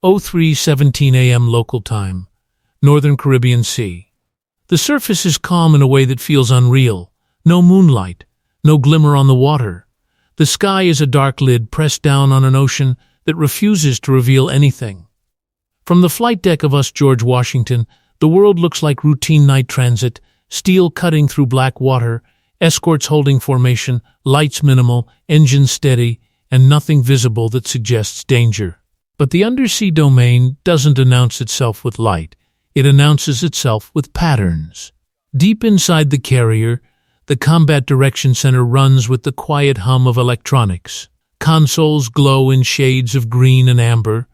03:17 a.m. local time, Northern Caribbean Sea. The surface is calm in a way that feels unreal. No moonlight, no glimmer on the water. The sky is a dark lid pressed down on an ocean that refuses to reveal anything. From the flight deck of USS George Washington, the world looks like routine night transit, steel cutting through black water, escorts holding formation, lights minimal, engines steady, and nothing visible that suggests danger. But the undersea domain doesn't announce itself with light. It announces itself with patterns. Deep inside the carrier, the Combat Direction Center runs with the quiet hum of electronics. Consoles glow in shades of green and amber.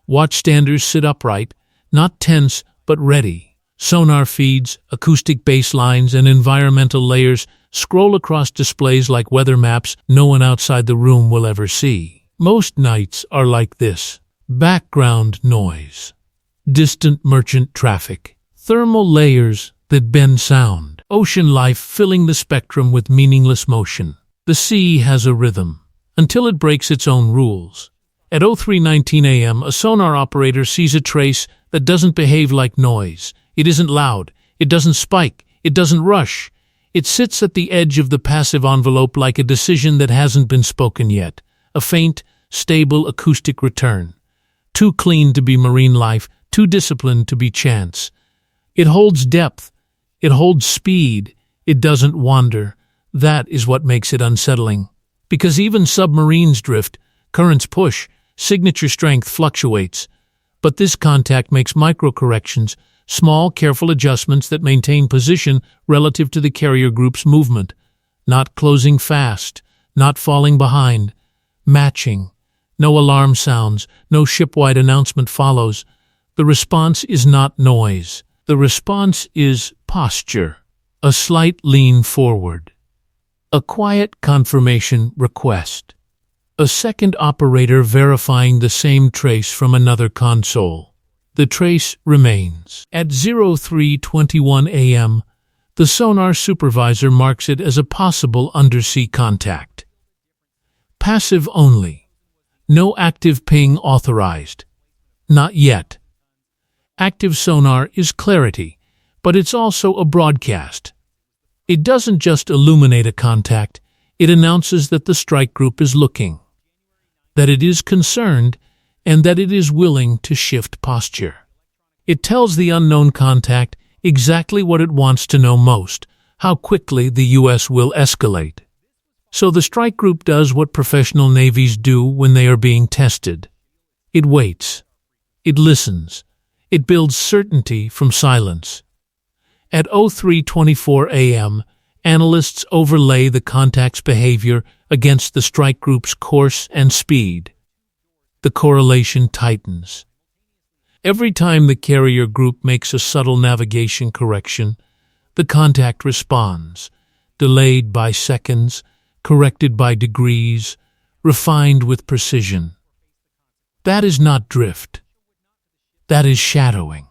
Watchstanders sit upright, not tense, but ready. Sonar feeds, acoustic baselines, and environmental layers scroll across displays like weather maps no one outside the room will ever see. Most nights are like this. Background noise. Distant merchant traffic. Thermal layers that bend sound. Ocean life filling the spectrum with meaningless motion. The sea has a rhythm, until it breaks its own rules. At 03:19 a.m., a sonar operator sees a trace that doesn't behave like noise. It isn't loud. It doesn't spike. It doesn't rush. It sits at the edge of the passive envelope like a decision that hasn't been spoken yet. A faint, stable acoustic return. Too clean to be marine life, too disciplined to be chance. It holds depth. It holds speed. It doesn't wander. That is what makes it unsettling. Because even submarines drift, currents push, signature strength fluctuates. But this contact makes micro-corrections, small, careful adjustments that maintain position relative to the carrier group's movement. Not closing fast, not falling behind. Matching. No alarm sounds, no shipwide announcement follows. The response is not noise. The response is posture. A slight lean forward. A quiet confirmation request. A second operator verifying the same trace from another console. The trace remains. At 03:21 a.m., the sonar supervisor marks it as a possible undersea contact. Passive only. No active ping authorized. Not yet. Active sonar is clarity, but it's also a broadcast. It doesn't just illuminate a contact, it announces that the strike group is looking, that it is concerned, and that it is willing to shift posture. It tells the unknown contact exactly what it wants to know most, how quickly the U.S. will escalate. So the strike group does what professional navies do when they are being tested. It waits. It listens. It builds certainty from silence. At 03:24 a.m., analysts overlay the contact's behavior against the strike group's course and speed. The correlation tightens. Every time the carrier group makes a subtle navigation correction, the contact responds, delayed by seconds, corrected by degrees, refined with precision. That is not drift. That is shadowing.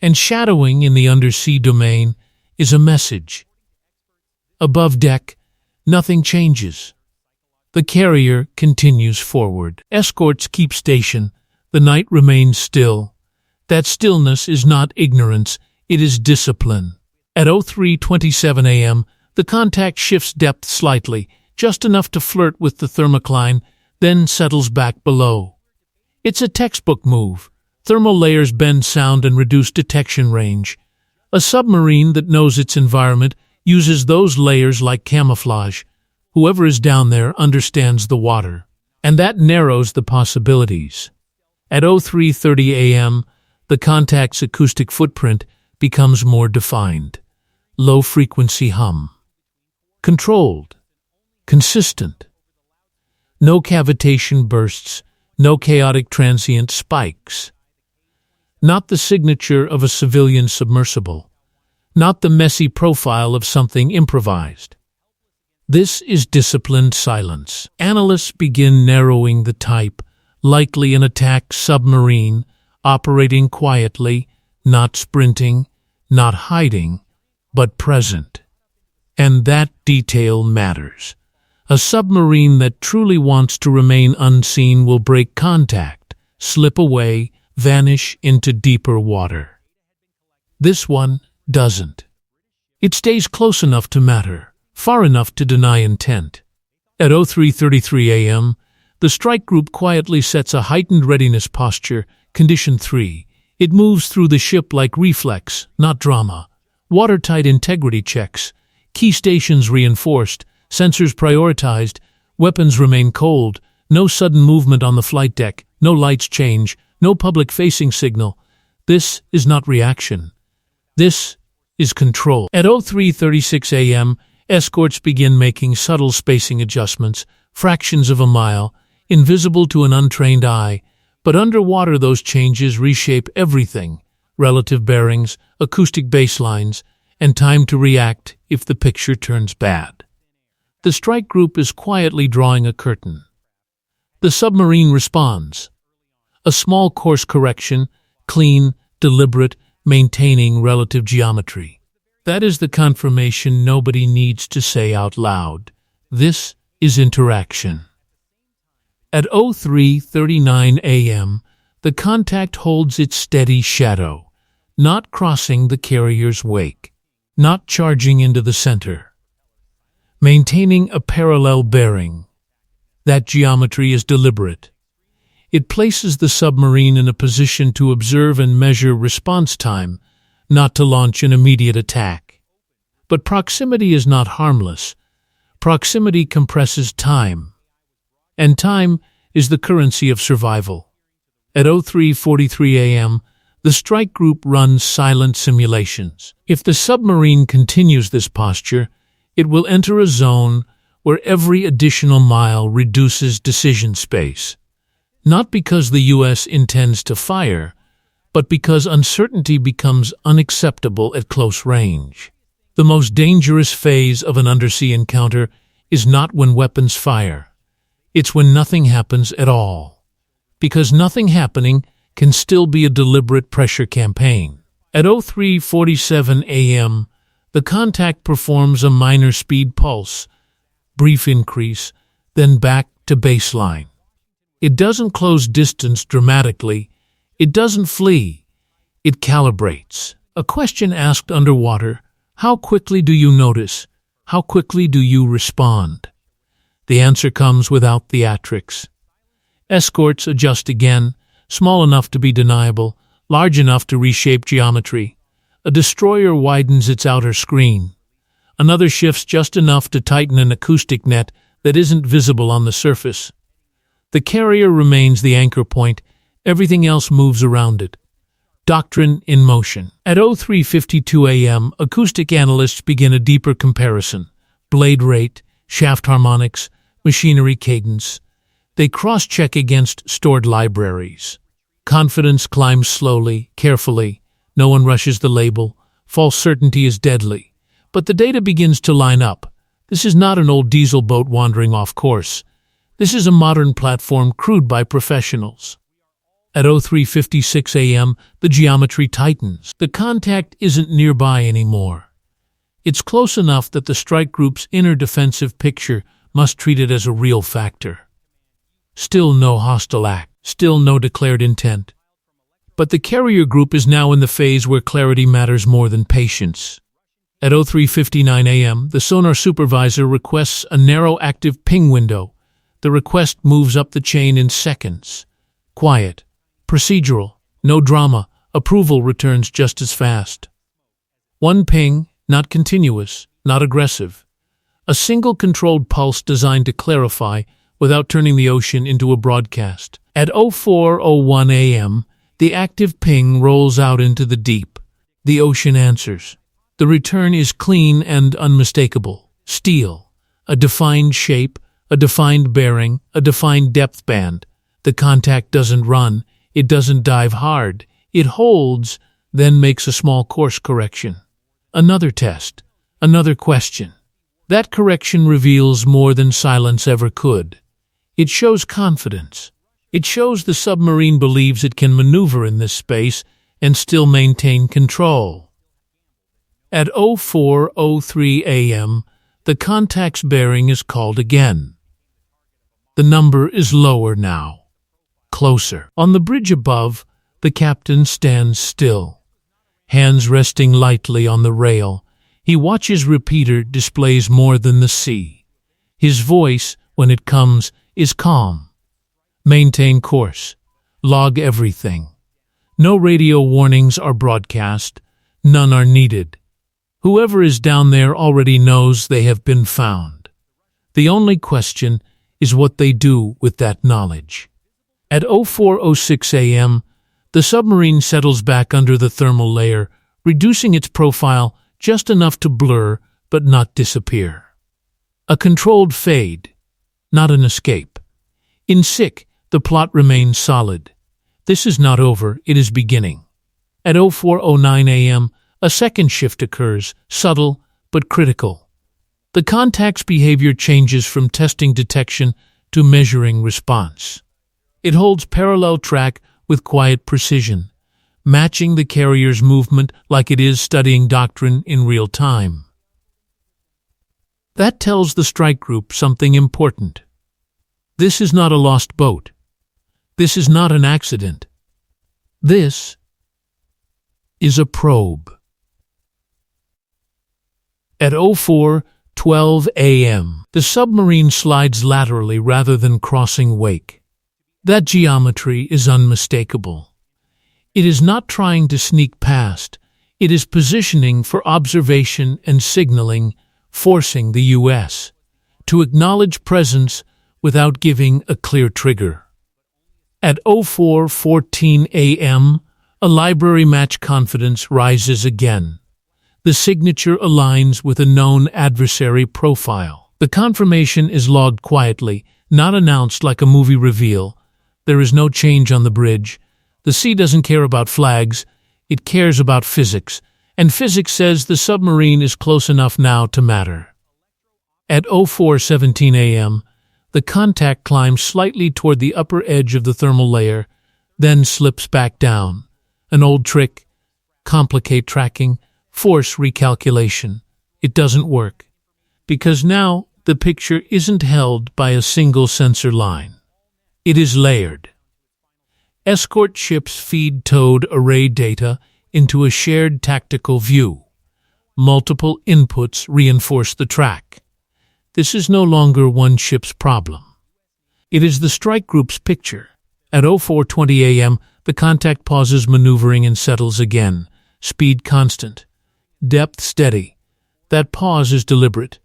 And shadowing in the undersea domain is a message. Above deck, nothing changes. The carrier continues forward. Escorts keep station. The night remains still. That stillness is not ignorance, it is discipline. At 03:27 a.m., the contact shifts depth slightly, just enough to flirt with the thermocline, then settles back below. It's a textbook move. Thermal layers bend sound and reduce detection range. A submarine that knows its environment uses those layers like camouflage. Whoever is down there understands the water, and that narrows the possibilities. At 03:30 a.m., the contact's acoustic footprint becomes more defined. Low-frequency hum. Controlled. Consistent. No cavitation bursts, no chaotic transient spikes. Not the signature of a civilian submersible. Not the messy profile of something improvised. This is disciplined silence. Analysts begin narrowing the type, likely an attack submarine, operating quietly, not sprinting, not hiding, but present. And that detail matters. A submarine that truly wants to remain unseen will break contact, slip away, vanish into deeper water. This one doesn't. It stays close enough to matter, far enough to deny intent. At 03:33 a.m., the strike group quietly sets a heightened readiness posture, Condition 3. It moves through the ship like reflex, not drama. Watertight integrity checks, key stations reinforced, sensors prioritized, weapons remain cold, no sudden movement on the flight deck, no lights change, no public-facing signal. This is not reaction. This is control. At 03:36 a.m., escorts begin making subtle spacing adjustments, fractions of a mile, invisible to an untrained eye, but underwater those changes reshape everything: relative bearings, acoustic baselines, and time to react if the picture turns bad. The strike group is quietly drawing a curtain. The submarine responds. A small course correction, clean, deliberate, maintaining relative geometry. That is the confirmation nobody needs to say out loud. This is interaction. At 03:39 a.m., the contact holds its steady shadow, not crossing the carrier's wake, not charging into the center, maintaining a parallel bearing. That geometry is deliberate. It places the submarine in a position to observe and measure response time, not to launch an immediate attack. But proximity is not harmless. Proximity compresses time, and time is the currency of survival. At 03:43 a.m., the strike group runs silent simulations. If the submarine continues this posture, it will enter a zone where every additional mile reduces decision space. Not because the U.S. intends to fire, but because uncertainty becomes unacceptable at close range. The most dangerous phase of an undersea encounter is not when weapons fire. It's when nothing happens at all. Because nothing happening can still be a deliberate pressure campaign. At 03:47 a.m., the contact performs a minor speed pulse, brief increase, then back to baseline. It doesn't close distance dramatically. It doesn't flee. It calibrates. A question asked underwater: how quickly do you notice? How quickly do you respond? The answer comes without theatrics. Escorts adjust again, small enough to be deniable, large enough to reshape geometry. A destroyer widens its outer screen. Another shifts just enough to tighten an acoustic net that isn't visible on the surface. The carrier remains the anchor point. Everything else moves around it. Doctrine in motion. At 03:52 a.m., acoustic analysts begin a deeper comparison. Blade rate, shaft harmonics, machinery cadence. They cross-check against stored libraries. Confidence climbs slowly, carefully. No one rushes the label. False certainty is deadly. But the data begins to line up. This is not an old diesel boat wandering off course. This is a modern platform crewed by professionals. At 03:56 a.m., the geometry tightens. The contact isn't nearby anymore. It's close enough that the strike group's inner defensive picture must treat it as a real factor. Still no hostile act. Still no declared intent. But the carrier group is now in the phase where clarity matters more than patience. At 03:59 a.m., the sonar supervisor requests a narrow active ping window. The request moves up the chain in seconds. Quiet. Procedural. No drama. Approval returns just as fast. One ping, not continuous, not aggressive. A single controlled pulse designed to clarify without turning the ocean into a broadcast. At 04:01 a.m., the active ping rolls out into the deep. The ocean answers. The return is clean and unmistakable. Steel. A defined shape, a defined bearing, a defined depth band. The contact doesn't run. It doesn't dive hard. It holds, then makes a small course correction. Another test. Another question. That correction reveals more than silence ever could. It shows confidence. It shows the submarine believes it can maneuver in this space and still maintain control. At 04:03 a.m., the contact's bearing is called again. The number is lower now. closer. On the bridge above, the captain stands still, hands resting lightly on the rail. He watches repeater displays more than the sea. His voice, when it comes, is calm. Maintain course. Log everything. No radio warnings are broadcast. None are needed. Whoever is down there already knows they have been found. The only question is what they do with that knowledge. At 04:06 a.m., the submarine settles back under the thermal layer, reducing its profile just enough to blur but not disappear. A controlled fade, not an escape. In SIC, the plot remains solid. This is not over, it is beginning. At 04:09 a.m., a second shift occurs, subtle but critical. The contact's behavior changes from testing detection to measuring response. It holds parallel track with quiet precision, matching the carrier's movement like it is studying doctrine in real time. That tells the strike group something important. This is not a lost boat. This is not an accident. This is a probe. At 04:12 a.m., the submarine slides laterally rather than crossing wake. That geometry is unmistakable. It is not trying to sneak past. It is positioning for observation and signaling, forcing the U.S. to acknowledge presence without giving a clear trigger. At 04:14 a.m., a library match confidence rises again. The signature aligns with a known adversary profile. The confirmation is logged quietly, not announced like a movie reveal. There is no change on the bridge. The sea doesn't care about flags. It cares about physics. And physics says the submarine is close enough now to matter. At 04:17 a.m., the contact climbs slightly toward the upper edge of the thermal layer, then slips back down. An old trick. Complicate tracking. Force recalculation. It doesn't work. Because now the picture isn't held by a single sensor line. It is layered. Escort ships feed towed array data into a shared tactical view. Multiple inputs reinforce the track. This is no longer one ship's problem. It is the strike group's picture. At 04:20 a.m., the contact pauses maneuvering and settles again. Speed constant. Depth steady. That pause is deliberate.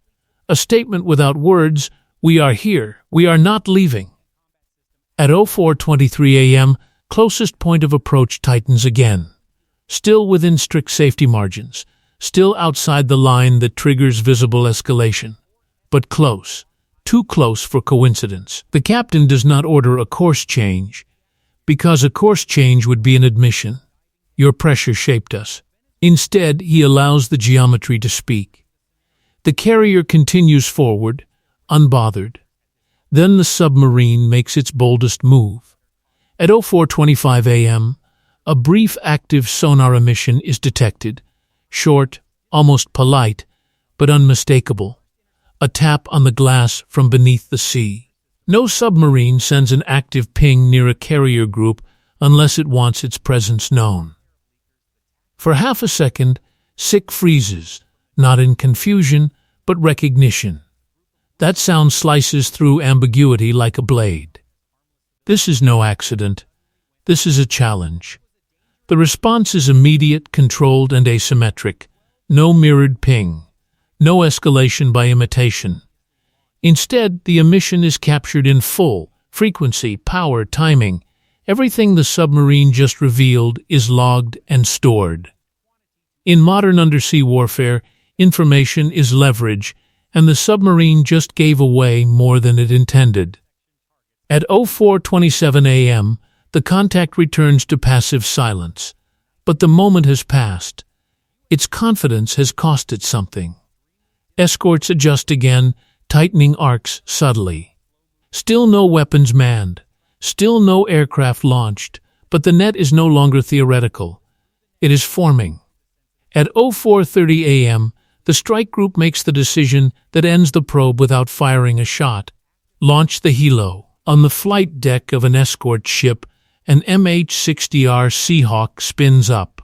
A statement without words, we are here, we are not leaving. At 04:23 a.m., closest point of approach tightens again. Still within strict safety margins, still outside the line that triggers visible escalation. But close, too close for coincidence. The captain does not order a course change, because a course change would be an admission. Your pressure shaped us. Instead, he allows the geometry to speak. The carrier continues forward, unbothered. Then the submarine makes its boldest move. At 04:25 a.m., a brief active sonar emission is detected, short, almost polite, but unmistakable. A tap on the glass from beneath the sea. No submarine sends an active ping near a carrier group unless it wants its presence known. For half a second, SIC freezes, not in confusion, but recognition. That sound slices through ambiguity like a blade. This is no accident. This is a challenge. The response is immediate, controlled, and asymmetric. No mirrored ping. No escalation by imitation. Instead, the emission is captured in full. Frequency, power, timing. Everything the submarine just revealed is logged and stored. In modern undersea warfare, information is leverage, and the submarine just gave away more than it intended. At 04:27 a.m., the contact returns to passive silence. But the moment has passed. Its confidence has cost it something. Escorts adjust again, tightening arcs subtly. Still no weapons manned. Still no aircraft launched. But the net is no longer theoretical. It is forming. At 04:30 a.m., the strike group makes the decision that ends the probe without firing a shot. Launch the helo. On the flight deck of an escort ship, an MH-60R Seahawk spins up,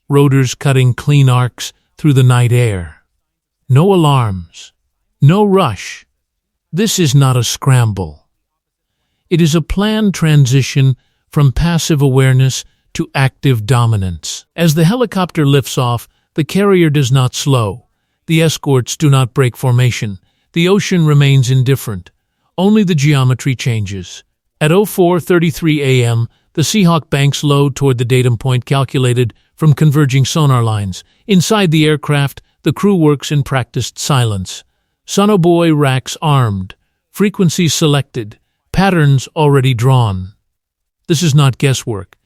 rotors cutting clean arcs through the night air. No alarms, no rush. This is not a scramble. It is a planned transition from passive awareness to active dominance. As the helicopter lifts off, the carrier does not slow. The escorts do not break formation. The ocean remains indifferent. Only the geometry changes. At 04:33 a.m., the Seahawk banks low toward the datum point calculated from converging sonar lines. Inside the aircraft, the crew works in practiced silence. Sonobuoy racks armed, frequencies selected, patterns already drawn. This is not guesswork.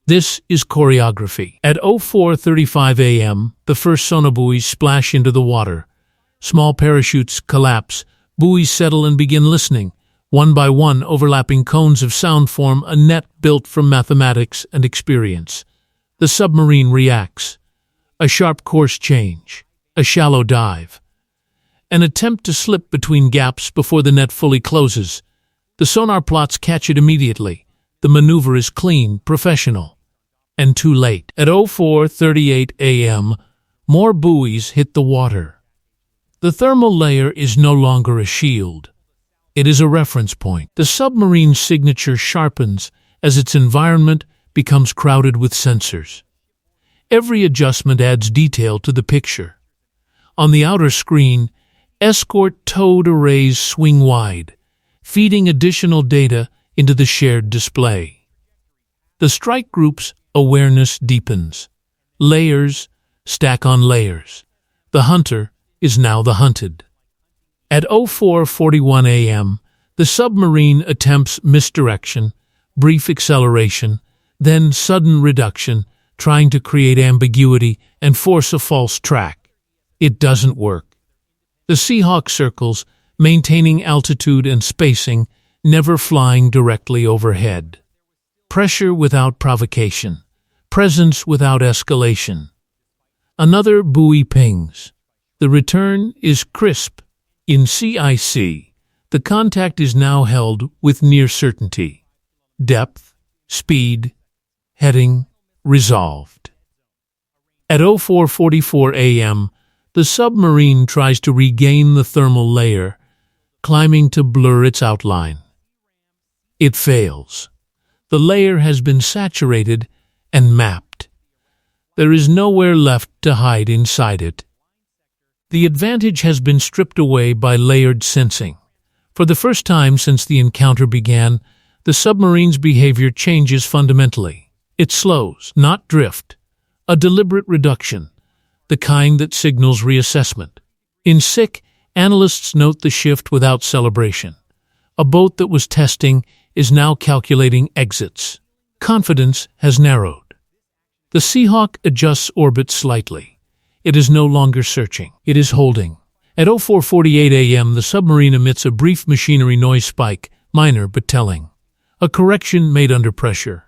This is choreography. At 04:35 a.m., the first sonobuoys splash into the water. Small parachutes collapse. Buoys settle and begin listening. One by one, overlapping cones of sound form a net built from mathematics and experience. The submarine reacts. A sharp course change. A shallow dive. An attempt to slip between gaps before the net fully closes. The sonar plots catch it immediately. The maneuver is clean, professional. And too late. At 04:38 a.m., more buoys hit the water. The thermal layer is no longer a shield. It is a reference point. The submarine's signature sharpens as its environment becomes crowded with sensors. Every adjustment adds detail to the picture. On the outer screen, escort towed arrays swing wide, feeding additional data into the shared display. The strike group's awareness deepens. Layers stack on layers. The hunter is now the hunted. At 04:41 a.m., the submarine attempts misdirection, brief acceleration, then sudden reduction, trying to create ambiguity and force a false track. It doesn't work. The Seahawk circles, maintaining altitude and spacing, never flying directly overhead. Pressure without provocation. Presence without escalation. Another buoy pings. The return is crisp. In CIC, the contact is now held with near certainty. Depth, speed, heading, resolved. At 04:44 a.m., the submarine tries to regain the thermal layer, climbing to blur its outline. It fails. The layer has been saturated and mapped. There is nowhere left to hide inside it. The advantage has been stripped away by layered sensing. For the first time since the encounter began, the submarine's behavior changes fundamentally. It slows, not drift. A deliberate reduction, the kind that signals reassessment. In SIC, analysts note the shift without celebration. A boat that was testing is now calculating exits. Confidence has narrowed. The Seahawk adjusts orbit slightly. It is no longer searching. It is holding. At 04:48 a.m., the submarine emits a brief machinery noise spike, minor but telling. A correction made under pressure.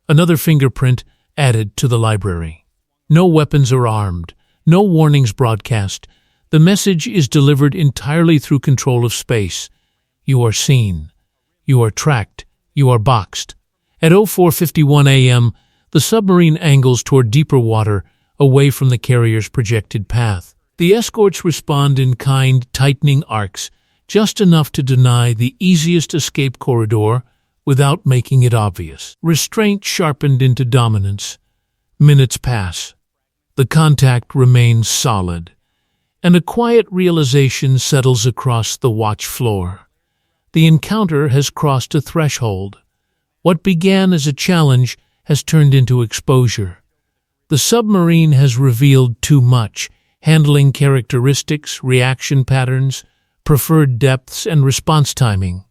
Another fingerprint added to the library. No weapons are armed. No warnings broadcast. The message is delivered entirely through control of space. You are seen. You are tracked. You are boxed. At 04:51 a.m., the submarine angles toward deeper water, away from the carrier's projected path. The escorts respond in kind, tightening arcs, just enough to deny the easiest escape corridor without making it obvious. Restraint sharpened into dominance. Minutes pass. The contact remains solid, and a quiet realization settles across the watch floor. The encounter has crossed a threshold. What began as a challenge has turned into exposure. The submarine has revealed too much, handling characteristics, reaction patterns, preferred depths, and response timing.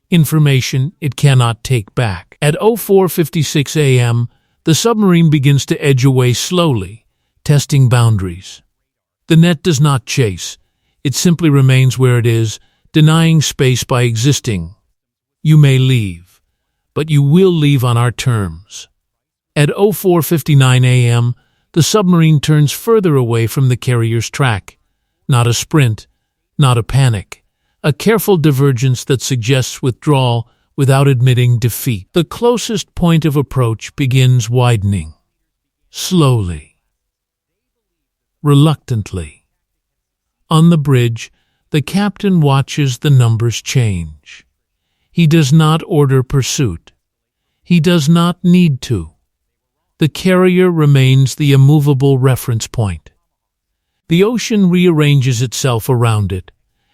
Information it cannot take back. At 04:56 a.m., the submarine begins to edge away slowly, testing boundaries. The net does not chase. It simply remains where it is, denying space by existing. You may leave, but you will leave on our terms. At 04:59 a.m., the submarine turns further away from the carrier's track. Not a sprint, not a panic. A careful divergence that suggests withdrawal without admitting defeat. The closest point of approach begins widening. Slowly. Reluctantly. On the bridge, the captain watches the numbers change. He does not order pursuit. He does not need to. The carrier remains the immovable reference point. The ocean rearranges itself around it.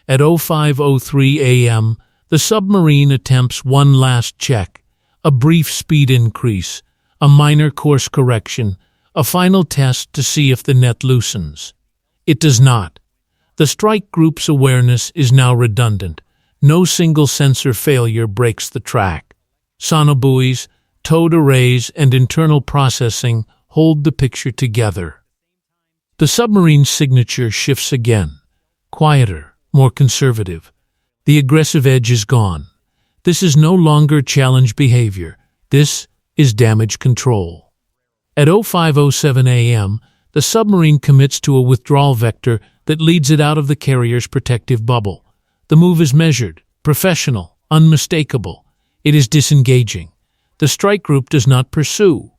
At 05:03 a.m., the submarine attempts one last check, a brief speed increase, a minor course correction, a final test to see if the net loosens. It does not. The strike group's awareness is now redundant. No single sensor failure breaks the track. Sonobuoys, towed arrays, and internal processing hold the picture together. The submarine's signature shifts again. Quieter, more conservative. The aggressive edge is gone. This is no longer challenge behavior. This is damage control. At 05:07 a.m., the submarine commits to a withdrawal vector that leads it out of the carrier's protective bubble. The move is measured, professional, unmistakable. It is disengaging. The strike group does not pursue.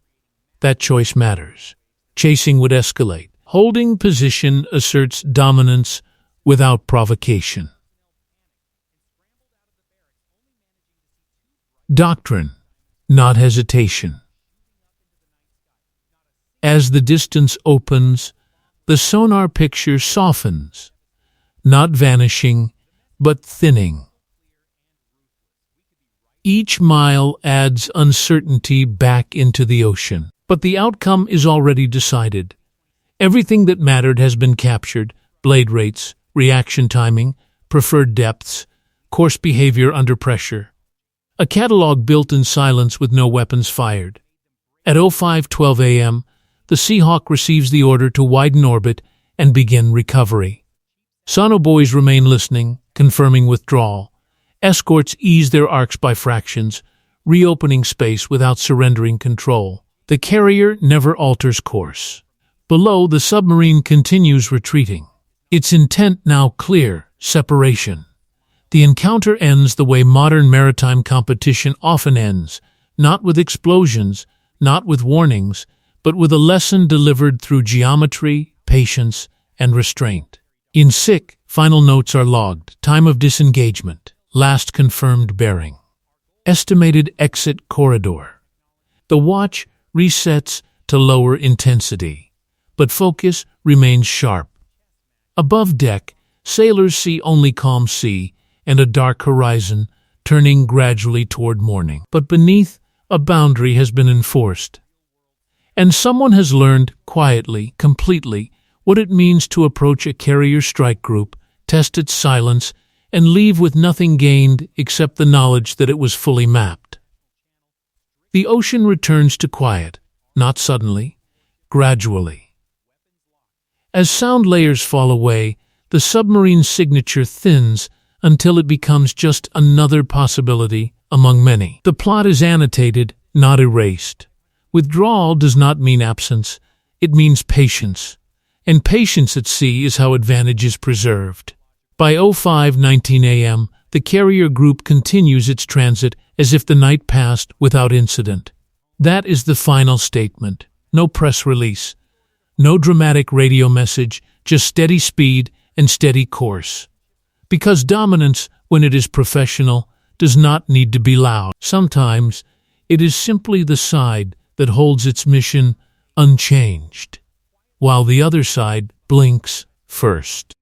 That choice matters. Chasing would escalate. Holding position asserts dominance without provocation. Doctrine, not hesitation. As the distance opens, the sonar picture softens, not vanishing, but thinning. Each mile adds uncertainty back into the ocean, but the outcome is already decided. Everything that mattered has been captured: blade rates, reaction timing, preferred depths, course behavior under pressure. A catalog built in silence with no weapons fired. At 05:12 a.m., the Seahawk receives the order to widen orbit and begin recovery. Sonobuoys remain listening, confirming withdrawal. Escorts ease their arcs by fractions, reopening space without surrendering control. The carrier never alters course. Below, the submarine continues retreating. Its intent now clear: separation. The encounter ends the way modern maritime competition often ends, not with explosions, not with warnings, but with a lesson delivered through geometry, patience, and restraint. In SIC, final notes are logged: time of disengagement, last confirmed bearing, estimated exit corridor. The watch resets to lower intensity, but focus remains sharp. Above deck, sailors see only calm sea and a dark horizon turning gradually toward morning. But beneath, a boundary has been enforced. And someone has learned, quietly, completely, what it means to approach a carrier strike group, test its silence, and leave with nothing gained except the knowledge that it was fully mapped. The ocean returns to quiet, not suddenly, gradually. As sound layers fall away, the submarine's signature thins until it becomes just another possibility among many. The plot is annotated, not erased. Withdrawal does not mean absence, it means patience. And patience at sea is how advantage is preserved. By 05:19 a.m., the carrier group continues its transit as if the night passed without incident. That is the final statement. No press release, no dramatic radio message, just steady speed and steady course. Because dominance, when it is professional, does not need to be loud. Sometimes it is simply the side that holds its mission unchanged, while the other side blinks first.